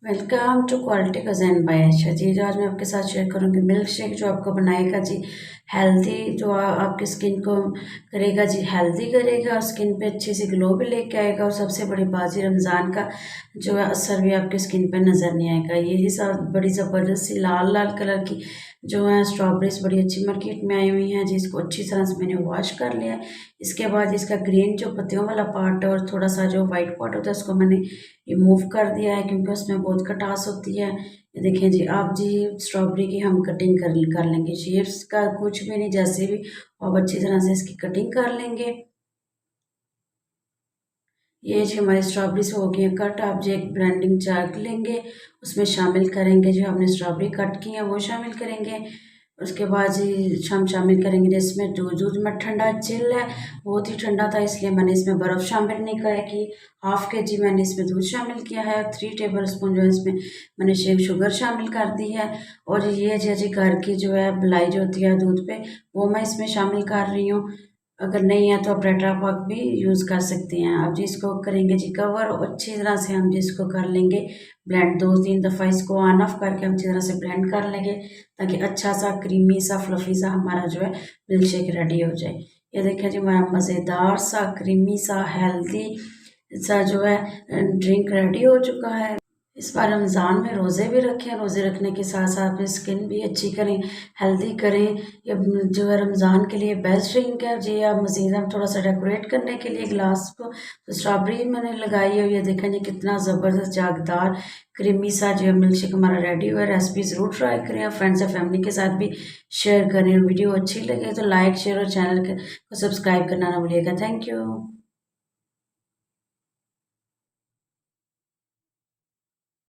Welcome to quality cuisine by Ayesha ji. जो आज मैं आपके साथ शेयर करूंगी मिल्क शेक, जो आपको बनाएगा जी हेल्दी, जो आपकी स्किन को करेगा जी हेल्दी करेगा और स्किन पे अच्छी सी ग्लो भी लेके आएगा। और सबसे बड़ी बात जी, रमज़ान का जो है असर भी आपकी स्किन पे नज़र नहीं आएगा। ये जी बड़ी ज़बरदस्त सी लाल लाल कलर की जो है स्ट्रॉबेरीज बड़ी अच्छी मार्केट में आई हुई हैं जी। इसको अच्छी तरह से मैंने वॉश कर लिया है। इसके बाद इसका ग्रीन जो पत्तियों वाला पार्ट है और थोड़ा सा जो वाइट पार्ट होता है उसको मैंने रिमूव कर दिया है, क्योंकि उसमें बहुत खटास होती है। ये देखें जी, आप जी स्ट्रॉबेरी की हम कटिंग कर लेंगे। शेप्स का कुछ भी नहीं, जैसे भी आप अच्छी तरह से इसकी कटिंग कर लेंगे। ये जी हमारी स्ट्रॉबेरी हो गई है कट। आप जो एक ब्लेंडिंग जार लेंगे, उसमें शामिल करेंगे जो हमने स्ट्रॉबेरी कट की है वो शामिल करेंगे। उसके बाद जी हम शामिल करेंगे जिसमें दूध दूध में ठंडा चिल है, बहुत ही ठंडा था इसलिए मैंने इसमें बर्फ़ शामिल नहीं किया कि हाफ़ के जी मैंने इसमें दूध शामिल किया है। 3 टेबल स्पून जो है इसमें मैंने शुगर शामिल कर दी है। और ये जी घर की जो है मलाई जो होती है दूध पे, वो मैं इसमें शामिल कर रही हूँ। अगर नहीं है तो आप टेट्रा पैक भी यूज़ कर सकते हैं। अब जी इसको करेंगे जी कवर, और अच्छी तरह से हम जी इसको कर लेंगे ब्लेंड। 2-3 दफ़ा इसको ऑन ऑफ करके हम अच्छी तरह से ब्लेंड कर लेंगे, ताकि अच्छा सा क्रीमी सा फ्लफ़ी सा हमारा जो है मिल्क शेक रेडी हो जाए। ये देखें जी हमारा मज़ेदार सा क्रीमी सा हेल्दी सा जो है ड्रिंक रेडी हो चुका है। इस बार रमज़ान में रोज़े भी रखें, रोज़े रखने के साथ साथ अपनी स्किन भी अच्छी करें, हेल्दी करें। ये जो है रमज़ान के लिए बेस्ट ड्रिंक है जी। आप मज़ीद हम थोड़ा सा डेकोरेट करने के लिए ग्लास को तो स्ट्रॉबेरी मैंने लगाई है। ये देखें जी कितना ज़बरदस्त जागदार क्रीमी सा जो है मिल्क शेक हमारा रेडी हुआ है। रेसिपी ज़रूर ट्राई करें और फ्रेंड्स और फैमिली के साथ भी शेयर करें। वीडियो अच्छी लगे तो लाइक शेयर और चैनल को सब्सक्राइब करना ना भूलिएगा। Thank you.